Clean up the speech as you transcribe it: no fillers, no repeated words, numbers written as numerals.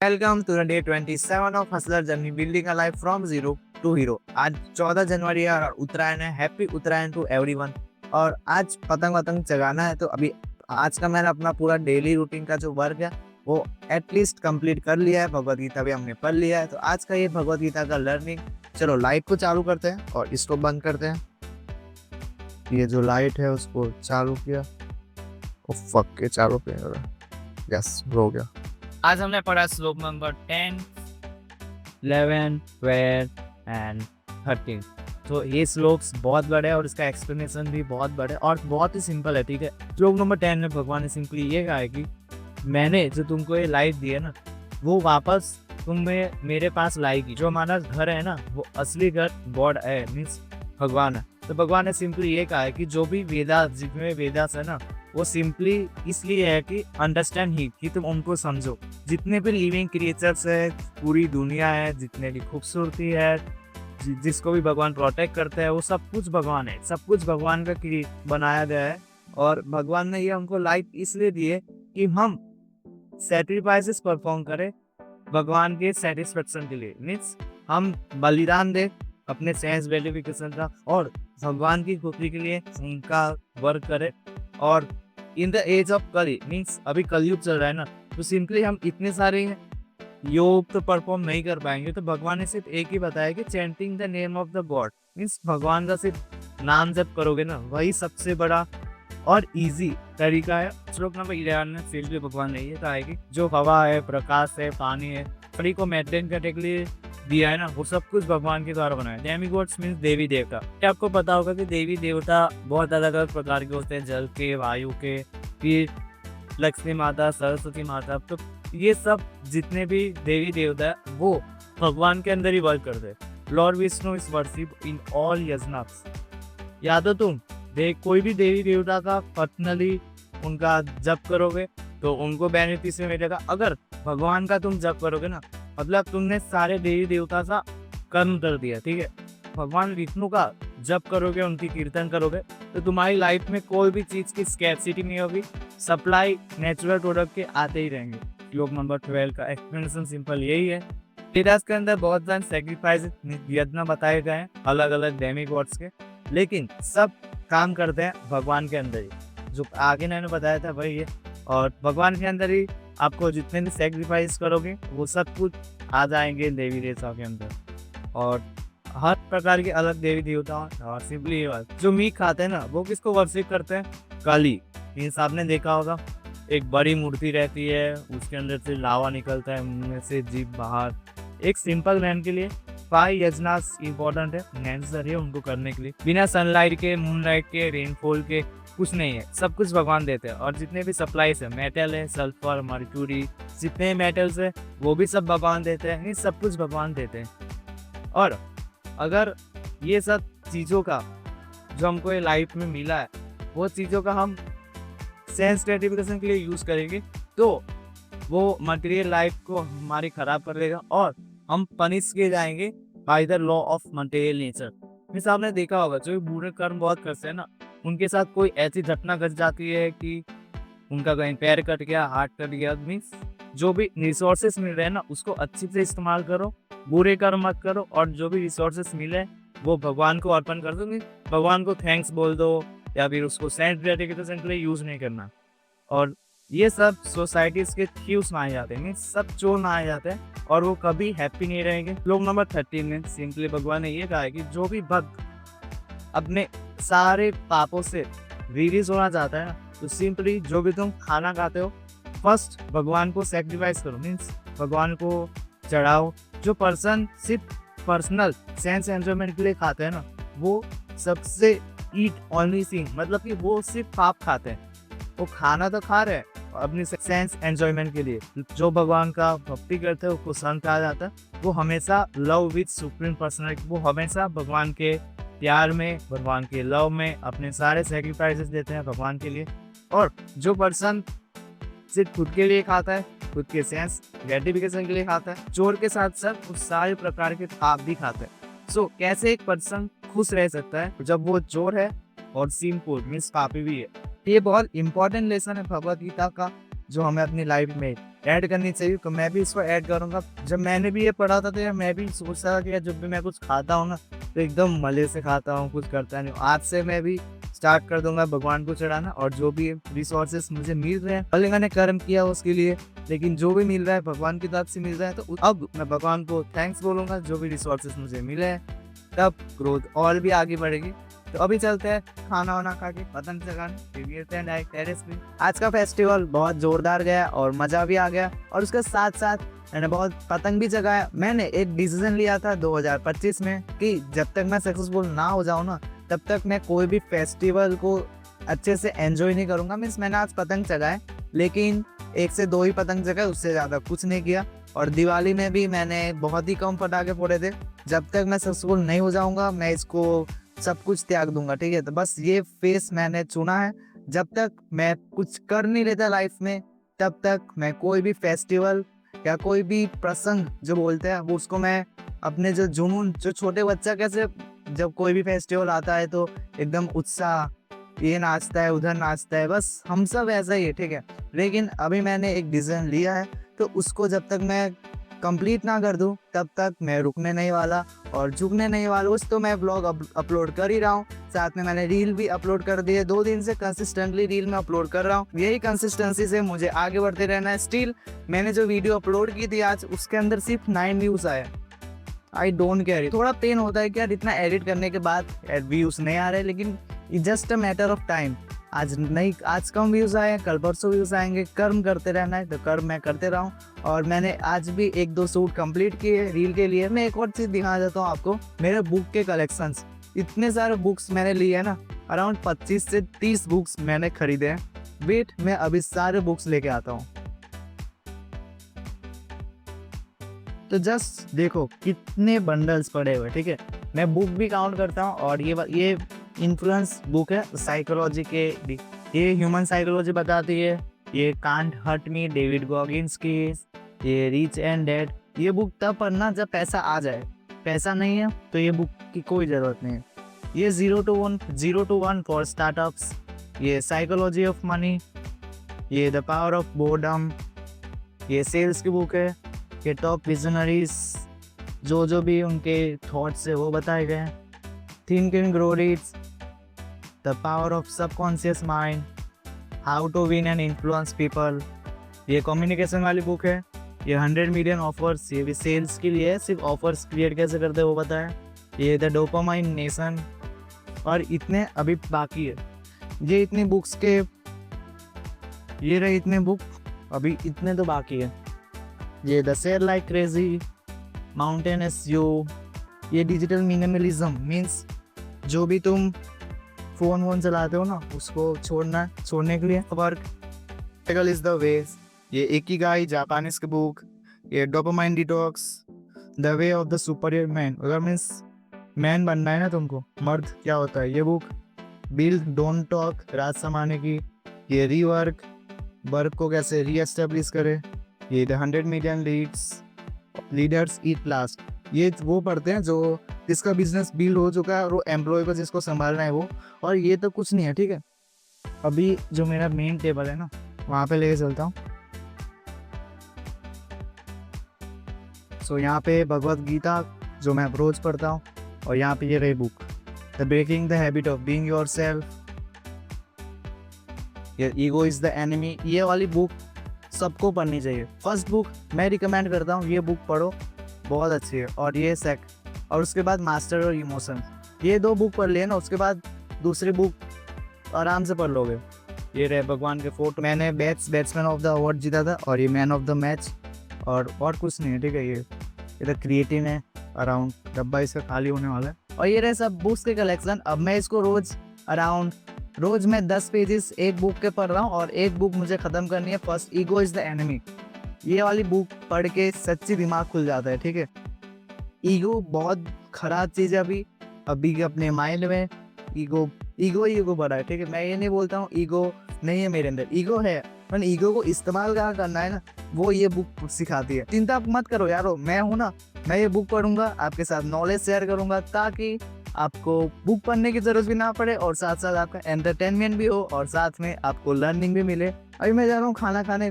Welcome to the day 27 of hustler journey building a life from zero to hero. आज 14 जनवरी है और उत्तरायण है। Happy Uttarayan to everyone. और आज पतंग वतंग जगाना है, तो अभी आज का मैंने अपना पूरा डेली रूटीन का जो वर्क है वो एटलीस्ट कंप्लीट कर लिया है। भगवत गीता भी हमने पढ़ लिया है, तो आज का ये भगवत गीता का लर्निंग। चलो लाइट को चालू करते हैं और इसको बंद करते हैं। ये जो लाइट है उसको चालू किया, ओ फक के चालू किया, यस हो गया। आज हमने पढ़ा श्लोक नंबर 10, 11, 12 एंड 13। तो ये श्लोक्स बहुत बड़े हैं और इसका एक्सप्लेनेशन भी बहुत बड़े और बहुत ही सिंपल है। ठीक है, श्लोक नंबर 10 में भगवान ने सिंपली ये कहा है कि मैंने जो तुमको ये लाइफ दी है ना, वो वापस तुम्हें मेरे पास लाएगी। जो हमारा घर है ना, वो असली घर गॉड है, मीन्स भगवान है। तो भगवान ने सिंपली ये कहा है कि जो भी वेदास, जितने वेदास है ना, वो सिंपली इसलिए है कि अंडरस्टैंड ही, कि तुम उनको समझो। जितने भी लिविंग क्रिएचर्स है, पूरी दुनिया है, जितने भी खूबसूरती है, जिसको भी भगवान प्रोटेक्ट करते हैं, वो सब कुछ भगवान है। सब कुछ भगवान का बनाया गया है। और भगवान ने ये हमको लाइफ इसलिए दी है कि हम सैक्रिफाइसेस परफॉर्म करें भगवान के सेटिस्फेक्शन के लिए। मीन्स हम बलिदान दे अपने सेंस वेरिफिकेशन का और भगवान की खुशी के लिए उनका वर्क करे। और इन द एज ऑफ कली, मीन्स अभी कलयुग चल रहा है ना, तो सिंपली हम इतने सारे योग तो परफॉर्म नहीं कर पाएंगे। तो भगवान ने सिर्फ एक ही बताया कि chanting the name of the God, means भगवान का सिर्फ नाम जप करोगे ना, वही सबसे बड़ा और इजी तरीका है। श्लोक नंबर 11 में फिर भी भगवान ने ये कहा है कि जो हवा है, प्रकाश है, पानी है, सभी को मेंटेन करने के लिए दिया है ना, वो सब कुछ भगवान के द्वारा बनाया है। डेमीगॉड्स मीन्स देवी देवता। क्या आपको पता होगा कि देवी देवता बहुत अलग अलग प्रकार के होते हैं, जल के, वायु के, फिर लक्ष्मी माता, सरस्वती माता। तो ये सब जितने भी देवी देवता है वो भगवान के अंदर ही वर्क करते हैं। Lord Vishnu is worship in all यजनास। याद हो तुम कोई भी देवी देवता का पर्सनली उनका जप करोगे तो उनको बेनिफिट मिलेगा। अगर भगवान का तुम जप करोगे ना, मतलब तुमने सारे देवी देवता का कर्म कर दिया। ठीक है, भगवान विष्णु का जप करोगे, उनकी कीर्तन करोगे, तो तुम्हारी लाइफ में कोई भी चीज की स्कैर्सिटी नहीं होगी। सप्लाई नेचुरल प्रोडक्ट के आते ही रहेंगे। श्लोक नंबर 12 का एक्सप्लेनेशन सिंपल यही है। वेदास के अंदर बहुत सारे सैक्रिफाइस यज्ञ बताए गए हैं अलग अलग डेमिगॉड्स के, लेकिन सब काम करते हैं भगवान के अंदर ही। जो आगे मैंने बताया था वही है। और भगवान के अंदर ही आपको जितने भी सैक्रिफाइस करोगे वो सब कुछ आ जाएंगे देवी देवता के अंदर। और हर प्रकार के अलग देवी देवता। और सिंपली जो मीट खाते हैं ना, वो किसको वर्शिप करते हैं? काली। मीन्स आपने देखा होगा एक बड़ी मूर्ति रहती है, उसके अंदर से लावा निकलता है, मुंह में से जीभ बाहर। एक सिंपल मैन के लिए 5 यजनास इम्पोर्टेंट है, नेसेसरी है उनको करने के लिए। बिना सनलाइट के, मूनलाइट के, रेनफॉल के कुछ नहीं है, सब कुछ भगवान देते हैं। और जितने भी सप्लाईज है, मेटल है, सल्फर, मर्क्यूरी, जितने मेटल्स है वो भी सब भगवान देते हैं। ये सब कुछ भगवान देते हैं। और अगर ये सब चीज़ों का जो हमको ये लाइफ में मिला है, वो चीज़ों का हम सेंस ग्रेटिफिकेशन के लिए यूज़ करेंगे, तो वो मटेरियल लाइफ को हमारी खराब कर देगा और हम पनिश किए जाएंगे by the law of material nature. Means आपने देखा होगा जो बुरे कर्म बहुत करते हैं ना, उनके साथ कोई ऐसी घटना घट जाती है कि उनका कहीं पैर कट गया, हाथ कट गया। मीन्स जो भी रिसोर्सेस मिल रहे हैं ना, उसको अच्छी से इस्तेमाल करो, बुरे कर्म मत करो। और जो भी रिसोर्सेस मिले वो भगवान को अर्पण कर दो। भगवान को थैंक्स बोल दो, या फिर उसको सेंस ग्रेटिफिकेशन के लिए यूज नहीं करना। और ये सब सोसाइटीज के थीव्स माने जाते हैं, सब चोर माने जाते हैं और वो कभी हैप्पी नहीं रहेंगे। श्लोक नंबर 13 में सिंपली भगवान ने ये कहा है कि जो भी भक्त अपने सारे पापों से रिलीज होना चाहता है ना, तो सिंपली जो भी तुम खाना खाते हो, फर्स्ट भगवान को सैक्रिफाइस करो, मीन्स भगवान को चढ़ाओ। जो पर्सन सिर्फ पर्सनल सेंस एंजॉयमेंट के लिए खाते हैं ना, वो सबसे ईट ओनली थिंग, मतलब कि वो सिर्फ पाप खाते हैं। वो खाना तो खा रहे हैं अपनी सेंस एंजॉयमेंट के लिए। जो भगवान का भक्ति करते हैं उसको संत कहा जाता है। वो हमेशा लव विद सुप्रीम पर्सनैलिटी, वो हमेशा भगवान के प्यार में, भगवान के लव में अपने सारे सैक्रिफाइसेस देते हैं भगवान के लिए। और जो पर्सन सिर्फ खुद के लिए खाता है, खुद के सेंस ग्रेटिफिकेशन के लिए खाता है, चोर के साथ साथ उस सारे प्रकार के पाप भी खाता है। सो कैसे एक पर्सन खुश रह सकता है जब वो चोर है और सिंपल मीन्स पापी भी है? ये बहुत इंपॉर्टेंट लेसन है भगवत गीता का। जो हमें अपनी लाइफ में ऐड करनी चाहिए, तो मैं भी इसको ऐड करूँगा। जब मैंने भी ये पढ़ा था तो यार मैं भी सोचता था कि यार जब भी मैं कुछ खाता हूँ ना तो एकदम मज़े से खाता हूँ, कुछ करता नहीं हूँ। आज से मैं भी स्टार्ट कर दूंगा भगवान को चढ़ाना, और जो भी रिसोर्सेस मुझे मिल रहे हैं, भले मैंने कर्म किया उसके लिए, लेकिन जो भी मिल रहा है भगवान की तरफ से मिल रहा है, तो अब मैं भगवान को थैंक्स बोलूंगा जो भी रिसोर्सेस मुझे मिले हैं, तब ग्रोथ और भी आगे बढ़ेगी। तो अभी चलते हैं खाना वाना खा के पतंग चगाने टेरेस पे। आज का फेस्टिवल बहुत जोरदार गया और मजा भी आ गया, और उसके साथ साथ मैंने बहुत पतंग भी चगाया। मैंने एक डिसीजन लिया था 2025 में कि जब तक मैं सक्सेसफुल ना हो जाऊँ ना, तब तक मैं कोई भी फेस्टिवल को अच्छे से एंजॉय नहीं करूँगा। मीन्स मैंने आज पतंग चगाए, लेकिन 1 से 2 ही पतंग चगाए, उससे ज़्यादा कुछ नहीं किया। और दिवाली में भी मैंने बहुत ही कम पटाखे फोड़े थे। जब तक मैं सक्सेसफुल नहीं हो जाऊँगा मैं इसको सब कुछ त्याग दूंगा, ठीक है। तो बस ये फेस मैंने चुना है। जब तक मैं कुछ कर नहीं लेता लाइफ में, तब तक मैं कोई भी फेस्टिवल या कोई भी प्रसंग जो बोलते हैं वो उसको मैं अपने जो जुनून, जो छोटे बच्चा कैसे जब कोई भी फेस्टिवल आता है तो एकदम उत्साह, ये नाचता है उधर नाचता है, बस हम सब ऐसा ही है, ठीक है। लेकिन अभी मैंने एक डिसीजन लिया है, तो उसको जब तक मैं कंप्लीट ना कर दूं तब तक मैं रुकने नहीं वाला और झुकने नहीं वाला। उस तो मैं ब्लॉग अपलोड कर ही रहा हूँ, साथ में मैंने रील भी अपलोड कर दिए। 2 दिन से कंसिस्टेंटली रील में अपलोड कर रहा हूँ। यही कंसिस्टेंसी से मुझे आगे बढ़ते रहना है। स्टिल मैंने जो वीडियो अपलोड की थी आज, उसके अंदर सिर्फ 9 व्यूज आए। I don't care. थोड़ा पेन होता है कि यार इतना एडिट करने के बाद व्यूज नहीं आ रहे, लेकिन it's just a matter of time. आज कम व्यूज आए, कल परसों व्यूज आएंगे। कर्म करते रहना है, तो कर्म मैं करते रहा हूँ। और मैंने आज भी 1-2 सूट कंप्लीट किए रील के लिए। मैं एक और चीज़ दिखा देता हूँ आपको, मेरे बुक के कलेक्शंस। इतने सारे बुक्स मैंने लिए हैं ना, अराउंड 25 से 30 बुक्स मैंने खरीदे हैं। वेट, मैं अभी सारे बुक्स लेके आता हूँ। तो जस्ट देखो कितने बंडल्स पड़े हुए, ठीक है। मैं बुक भी काउंट करता हूँ, और ये इन्फ्लुएंस बुक है साइकोलॉजी के। ये ह्यूमन साइकोलॉजी बताती है। ये can't hurt me, David Goggins की। ये रिच एंड डेड। ये बुक तब पढ़ना जब पैसा आ जाए, पैसा नहीं है तो ये बुक की कोई ज़रूरत नहीं है। ये 0 to 1 फॉर स्टार्टअप्स। ये साइकोलॉजी ऑफ मनी। ये द पावर ऑफ बोर्डम। ये सेल्स की बुक है। ये टॉप विजनरीज जो भी उनके थॉट्स है वो बताए गए हैं। Think and grow rich, the power of subconscious mind, how to win and influence people. ये कम्युनिकेशन वाली बुक है। ये 100 मिलियन ऑफर्स, ये भी सेल्स के लिए है, सिर्फ ऑफर्स क्रिएट कैसे करते हैं वो बताया। ये द डोपामाइन नेशन, और इतने अभी बाकी है। ये इतनी बुक्स के, ये रहे इतने बुक, अभी इतने तो बाकी है। ये the sell like crazy, mountain is you. ये डिजिटल मिनिमलिज्म, मीन्स जो भी तुम फोन चलाते हो ना, उसको छोड़ने के लिए वर्क इज द वे। ये इकिगाई जापानीज की बुक। ये dopamine detox, the way of the superior man. अगर मीन्स मैन बनना है ना तुमको, मर्द क्या होता है, ये बुक। बिल्ड डोंट टॉक, राज समाने की। ये रीवर्क, वर्क को कैसे रीएस्टेब्लिश करे। ये the 100 million leaders eat last. ये वो पढ़ते हैं जो जिसका बिजनेस बिल्ड हो चुका है और वो एम्प्लॉय को जिसको संभालना है वो। और ये तो कुछ नहीं है, ठीक है। अभी जो मेरा मेन टेबल है ना, वहाँ पे लेके चलता हूँ। सो यहाँ पे भगवत गीता जो मैं रोज पढ़ता हूँ, और यहाँ पे ये रही book the breaking the habit of being yourself. ये ईगो इज द एनिमी। ये वाली बुक सबको पढ़नी चाहिए। फर्स्ट बुक मैं रिकमेंड करता हूँ, ये बुक पढ़ो, बहुत अच्छी है। और ये और उसके बाद मास्टर और इमोशन, ये 2 बुक पढ़ लिए ना, उसके बाद दूसरी बुक आराम से पढ़ लोगे। ये रहे भगवान के फोटो। मैंने बैट्समैन ऑफ द अवार्ड जीता था, और ये मैन ऑफ द मैच, और कुछ नहीं है, ठीक है। ये तो क्रिएटिव है, अराउंड डब्बा इसका खाली होने वाला है। और ये रहे सब बुक्स के कलेक्शन। अब मैं इसको रोज मैं 10 पेजेस एक बुक के पढ़ रहा हूँ, और एक बुक मुझे खत्म करनी है। First ego is the enemy. ये वाली बुक पढ़ के सच्ची दिमाग खुल जाता है, ठीक है। ईगो बहुत खराब चीज़ है अभी के अपने माइंड में। ईगो बड़ा है, ठीक है। मैं ये नहीं बोलता हूँ ईगो नहीं है मेरे अंदर, ईगो है, पर ईगो को इस्तेमाल कहाँ करना है ना, वो ये बुक सिखाती है। चिंता मत करो यारो, मैं हूँ ना, मैं ये बुक पढ़ूंगा, आपके साथ नॉलेज शेयर करूंगा, ताकि आपको बुक पढ़ने की जरूरत भी ना पड़े, और साथ साथ आपका एंटरटेनमेंट भी हो, और साथ में आपको लर्निंग भी मिले। अभी मैं जा रहा हूँ खाना खाने।